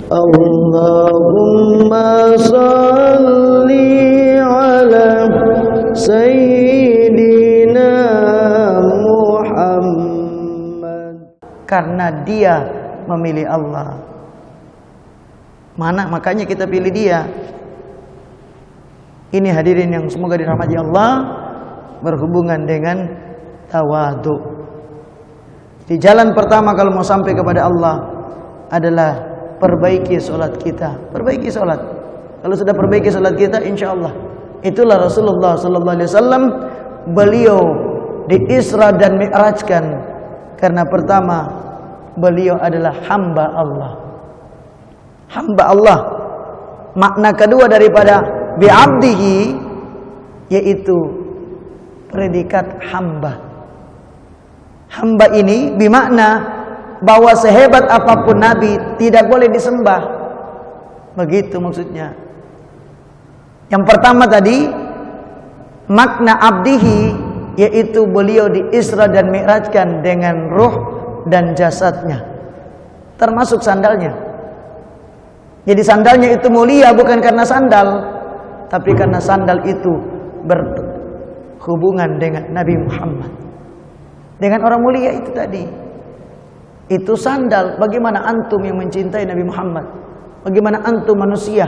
Allahumma salli ala Sayyidina Muhammad. Karena dia memilih Allah. Makanya kita pilih dia. Ini hadirin yang semoga dirahmati Allah, berhubungan dengan tawadhu. Di jalan pertama kalau mau sampai kepada Allah adalah perbaiki sholat kita. Perbaiki sholat. Kalau sudah perbaiki sholat kita, insya Allah. Itulah Rasulullah Sallallahu Alaihi Wasallam. Beliau di Isra dan Mi'rajkan karena pertama beliau adalah hamba Allah. Hamba Allah. Makna kedua daripada bi'abdihi yaitu predikat hamba. Hamba ini bermakna bahwa sehebat apapun Nabi tidak boleh disembah. Begitu maksudnya. Yang pertama tadi makna abdihi yaitu beliau di Isra dan Mi'rajkan dengan ruh dan jasadnya, termasuk sandalnya. Jadi sandalnya itu mulia bukan karena sandal, tapi karena sandal itu berhubungan dengan Nabi Muhammad, dengan orang mulia itu tadi. Itu sandal. Bagaimana antum yang mencintai Nabi Muhammad? Bagaimana antum manusia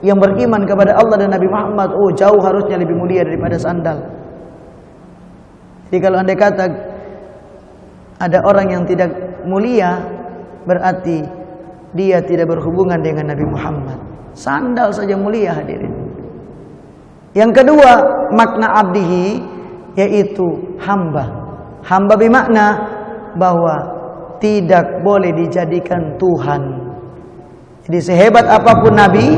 yang beriman kepada Allah dan Nabi Muhammad? Oh, jauh harusnya lebih mulia daripada sandal. Jadi kalau andai kata ada orang yang tidak mulia, berarti dia tidak berhubungan dengan Nabi Muhammad. Sandal saja mulia, hadirin. Yang kedua, makna abdihi yaitu hamba. Hamba bermakna bahwa tidak boleh dijadikan Tuhan. Jadi sehebat apapun Nabi,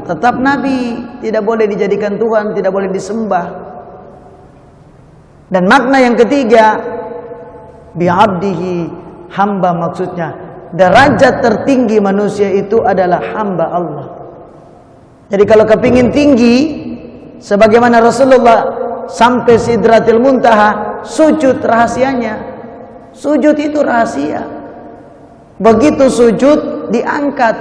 tetap Nabi, tidak boleh dijadikan Tuhan, tidak boleh disembah. Dan makna yang ketiga, bi'abdihi, hamba maksudnya derajat tertinggi manusia itu adalah hamba Allah. Jadi kalau kepingin tinggi sebagaimana Rasulullah sampai Sidratil Muntaha, sujud rahasianya. Sujud itu rahasia. Begitu sujud diangkat.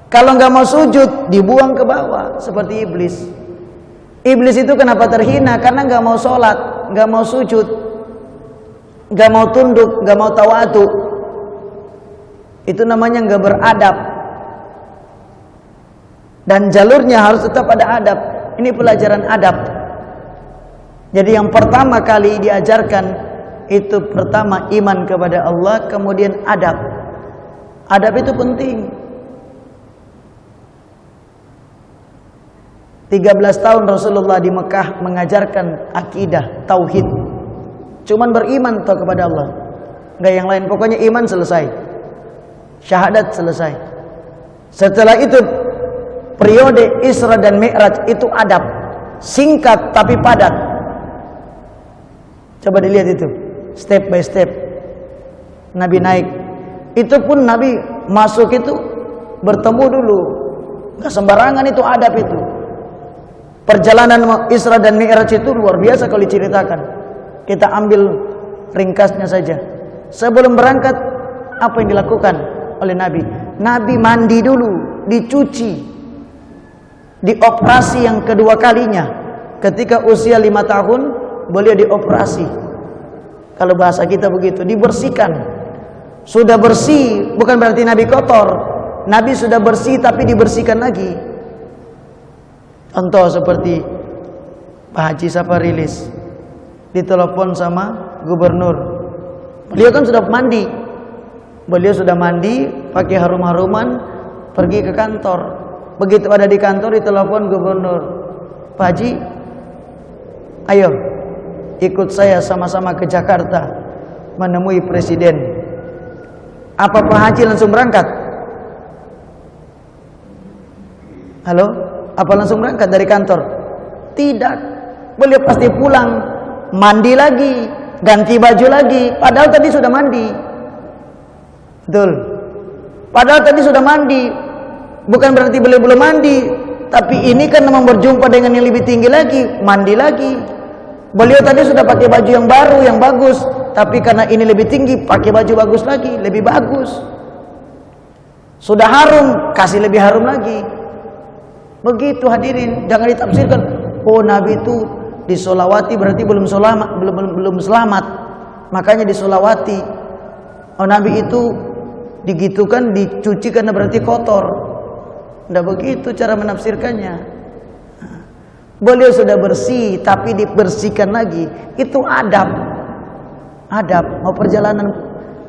Kalau nggak mau sujud dibuang ke bawah seperti iblis. Iblis itu kenapa terhina? Karena nggak mau sholat, nggak mau sujud, nggak mau tunduk, nggak mau tawadu. Itu namanya nggak beradab. Dan jalurnya harus tetap ada adab. Ini pelajaran adab. Jadi yang pertama kali diajarkan itu pertama iman kepada Allah, kemudian adab. Adab itu penting. 13 tahun Rasulullah di Mekah mengajarkan akidah, tauhid. Cuman beriman toh kepada Allah. Enggak yang lain, pokoknya iman selesai. Syahadat selesai. Setelah itu periode Isra dan Mi'raj itu adab. Singkat tapi padat. Coba dilihat itu. Step by step Nabi naik. Itu pun Nabi masuk itu bertemu dulu. Gak sembarangan itu adab itu. Perjalanan Isra dan Mi'raj itu luar biasa kalau diceritakan. Kita ambil ringkasnya saja. Sebelum berangkat apa yang dilakukan oleh Nabi? Nabi mandi dulu, dicuci, dioperasi yang kedua kalinya. Ketika usia 5 tahun beliau dioperasi. Kalau bahasa kita begitu, dibersihkan. Sudah bersih, bukan berarti Nabi kotor. Nabi sudah bersih tapi dibersihkan lagi. Contoh seperti Pak Haji Saparilis ditelepon sama gubernur. Beliau kan sudah mandi. Beliau sudah mandi, pakai harum-haruman, pergi ke kantor. Begitu ada di kantor ditelepon gubernur. Pak Haji, ayo ikut saya sama-sama ke Jakarta menemui presiden. Apa Pak Haji langsung berangkat? Halo? Apa langsung berangkat dari kantor? Tidak. Beliau pasti pulang, mandi lagi, ganti baju lagi. Padahal tadi sudah mandi. Betul. Padahal tadi sudah mandi. Bukan berarti beliau belum mandi, tapi ini kan memang berjumpa dengan yang lebih tinggi lagi, mandi lagi. Beliau tadi sudah pakai baju yang baru, yang bagus, tapi karena ini lebih tinggi, pakai baju bagus lagi, lebih bagus. Sudah harum, kasih lebih harum lagi. Begitu hadirin, jangan ditafsirkan, oh Nabi itu disolawati berarti belum selamat, makanya disolawati. Oh Nabi itu digitukan, dicuci karena berarti kotor. Tidak begitu cara menafsirkannya. Beliau sudah bersih, tapi dibersihkan lagi. Itu adab. Adab, mau perjalanan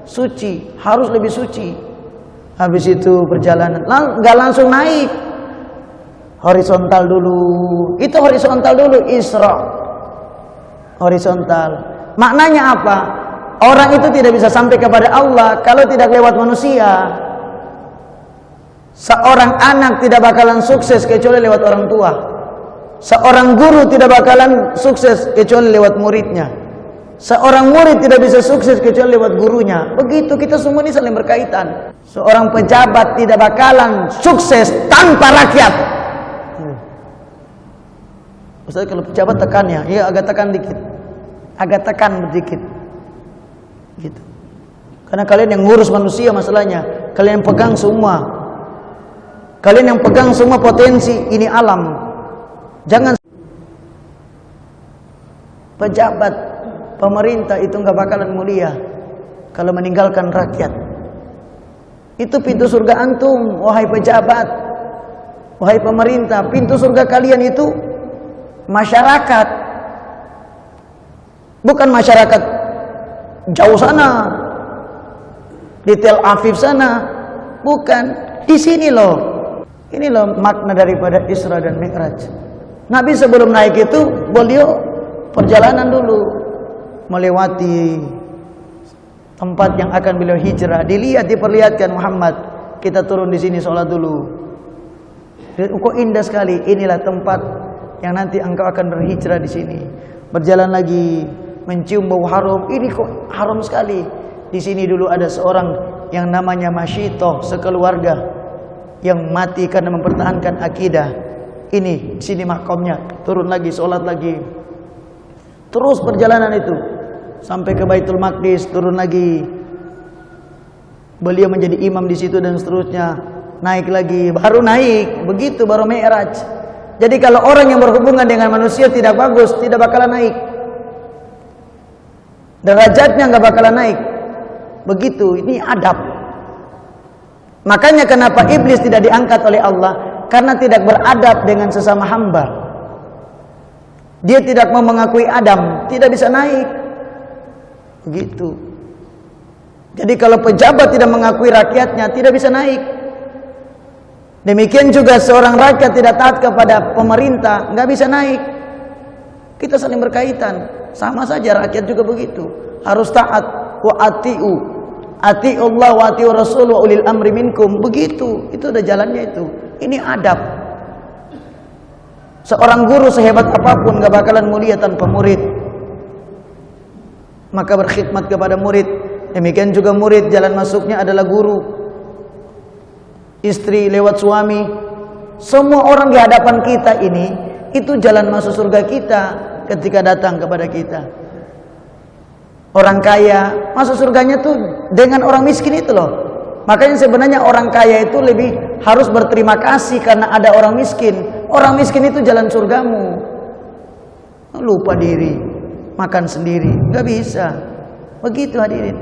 suci, harus lebih suci. Habis itu perjalanan, nggak langsung naik. Horizontal dulu. Itu horizontal dulu, Isra. Horizontal. Maknanya apa? Orang itu tidak bisa sampai kepada Allah kalau tidak lewat manusia. Seorang anak tidak bakalan sukses kecuali lewat orang tua. Seorang guru tidak bakalan sukses kecuali lewat muridnya. Seorang murid tidak bisa sukses kecuali lewat gurunya. Begitu, kita semua ini saling berkaitan. Seorang pejabat tidak bakalan sukses tanpa rakyat. Ustaz, kalau pejabat tekannya, ya agak tekan dikit. Agak tekan sedikit. Gitu. Karena kalian yang ngurus manusia masalahnya. Kalian yang pegang semua. Kalian yang pegang semua potensi ini alam. Jangan pejabat pemerintah itu nggak bakalan mulia kalau meninggalkan rakyat. Itu pintu surga antum, wahai pejabat, wahai pemerintah. Pintu surga kalian itu masyarakat, bukan masyarakat jauh sana, di Tel Aviv sana, bukan. Di sini loh. Ini loh makna daripada Isra dan Mi'raj. Nabi sebelum naik itu beliau perjalanan dulu, melewati tempat yang akan beliau hijrah. Dilihat, diperlihatkan, Muhammad, kita turun di sini sholat dulu. Kok indah sekali. Inilah tempat yang nanti engkau akan berhijrah di sini. Berjalan lagi, mencium bau harum. Ini kok harum sekali. Di sini dulu ada seorang yang namanya Masyitoh, sekeluarga yang mati karena mempertahankan akidah. Ini di sini makamnya. Turun lagi, sholat lagi. Terus perjalanan itu sampai ke Baitul Maqdis, turun lagi. Beliau menjadi imam di situ dan seterusnya. Naik lagi, baru naik, begitu baru Mi'raj. Jadi kalau orang yang berhubungan dengan manusia tidak bagus, tidak bakalan naik. Derajatnya nggak bakalan naik. Begitu, ini adab. Makanya kenapa iblis tidak diangkat oleh Allah? Karena tidak beradab dengan sesama hamba. Dia tidak mau mengakui Adam, tidak bisa naik. Begitu. Jadi kalau pejabat tidak mengakui rakyatnya, tidak bisa naik. Demikian juga seorang rakyat tidak taat kepada pemerintah, nggak bisa naik. Kita saling berkaitan. Sama saja rakyat juga begitu. Harus taat. Wa ati'u. Ati'ullah wa ati'ur rasul wa ulil amri minkum. Begitu. Itu udah jalannya itu. Ini adab. Seorang guru sehebat apapun nggak bakalan mulia tanpa murid. Maka berkhidmat kepada murid. Demikian juga murid, jalan masuknya adalah guru. Istri lewat suami. Semua orang di hadapan kita ini, itu jalan masuk surga kita ketika datang kepada kita. Orang kaya masuk surganya tuh dengan orang miskin itu loh. Makanya sebenarnya orang kaya itu lebih harus berterima kasih karena ada orang miskin. Orang miskin itu jalan surgamu. Lupa diri, makan sendiri, nggak bisa. Begitu hadirin.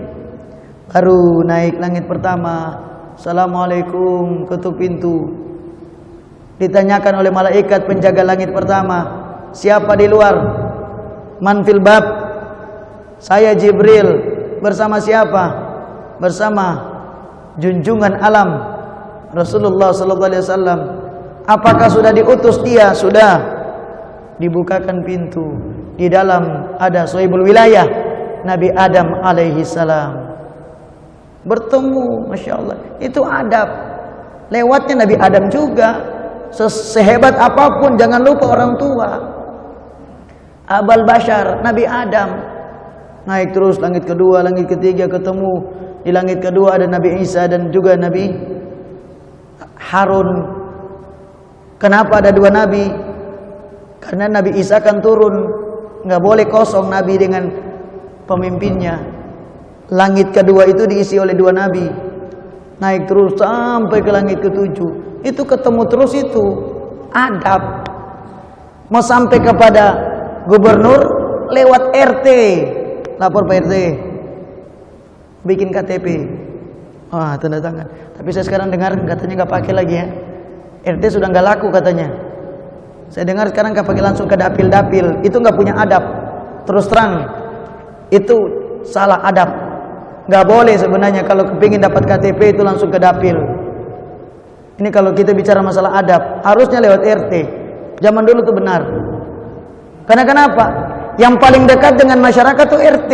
Baru naik langit pertama, Assalamualaikum, ketuk pintu. Ditanyakan oleh malaikat penjaga langit pertama, siapa di luar? Man fil bab? Saya Jibril. Bersama siapa? Bersama junjungan alam Rasulullah sallallahu alaihi wasallam. Apakah sudah diutus dia? Sudah. Dibukakan pintu. Di dalam ada Sohibul Wilayah, Nabi Adam alaihi salam. Bertemu, Masya Allah. Itu adab. Lewatnya Nabi Adam juga. Sehebat apapun jangan lupa orang tua. Abal Bashar, Nabi Adam. Naik terus langit kedua, langit ketiga, ketemu di langit kedua ada Nabi Isa dan juga Nabi Harun. Kenapa ada dua Nabi? Karena Nabi Isa akan turun, nggak boleh kosong Nabi dengan pemimpinnya. Langit kedua itu diisi oleh dua Nabi. naik terus sampai ke langit ketujuh. Itu ketemu terus itu adab. Mau sampai kepada gubernur lewat RT, lapor Pak RT, bikin KTP, tanda tangan. Tapi saya sekarang dengar katanya nggak pakai lagi ya, RT sudah nggak laku katanya. Saya dengar sekarang nggak pakai, langsung ke dapil-dapil. Itu nggak punya adab. Terus terang, itu salah adab. Nggak boleh sebenarnya kalau kepingin dapat KTP itu langsung ke dapil. Ini kalau kita bicara masalah adab, harusnya lewat RT. Zaman dulu tuh benar. Karena kenapa? Yang paling dekat dengan masyarakat tuh RT.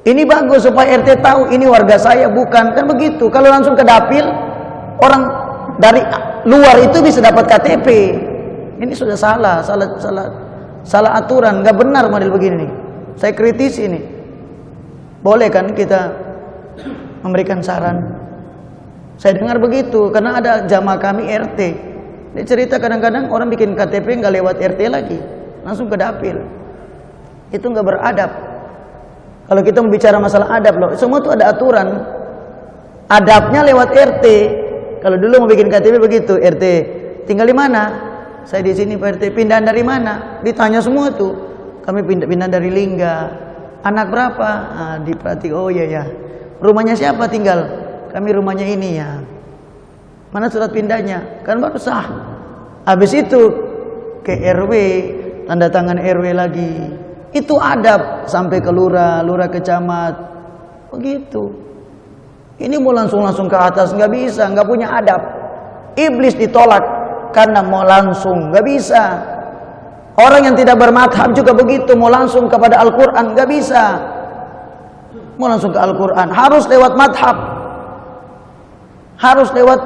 Ini bagus supaya RT tahu ini warga saya, bukan kan begitu. Kalau langsung ke dapil, orang dari luar itu bisa dapat KTP. Ini sudah salah aturan, nggak benar model begini nih. Saya kritisi ini. Boleh kan kita memberikan saran? Saya dengar begitu karena ada jamaah kami RT. Dia cerita kadang-kadang orang bikin KTP nggak lewat RT lagi, langsung ke dapil. Itu nggak beradab. Kalau kita bicara masalah adab loh, semua itu ada aturan. Adabnya lewat RT. Kalau dulu mau bikin KTP begitu, RT tinggal di mana? Saya di sini Pak RT. Pindahan dari mana? Ditanya semua tuh. Kami pindah dari Lingga. Anak berapa? Diperhati. Oh iya ya. Rumahnya siapa tinggal? Kami rumahnya ini ya. Mana surat pindahnya? Kan baru sah. Habis itu ke RW, tanda tangan RW lagi. Itu adab sampai ke lurah ke camat. Begitu. Ini mau langsung ke atas nggak bisa, nggak punya adab. Iblis ditolak karena mau langsung, nggak bisa. Orang yang tidak bermadhab juga begitu, mau langsung kepada Al-Quran nggak bisa. Mau langsung ke Al-Quran harus lewat madhab, harus lewat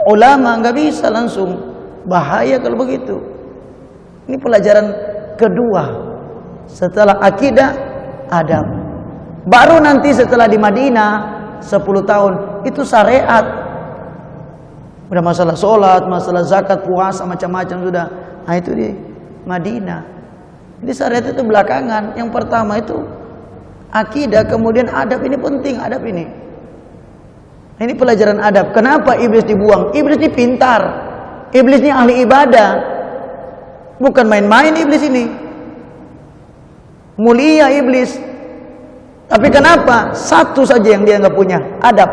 ulama, nggak bisa langsung. Bahaya kalau begitu. Ini pelajaran kedua setelah akidah, adab. Baru nanti setelah di Madinah 10 tahun itu syariat. Udah masalah sholat, masalah zakat, puasa, macam-macam sudah. Nah itu di Madinah. Jadi syariat itu belakangan. Yang pertama itu akidah, kemudian adab. Ini penting, adab ini. Ini pelajaran adab. Kenapa iblis dibuang? Iblis ini pintar. Iblis ini ahli ibadah. Bukan main-main iblis ini. Mulia iblis. Tapi kenapa? Satu saja yang dia nggak punya, adab.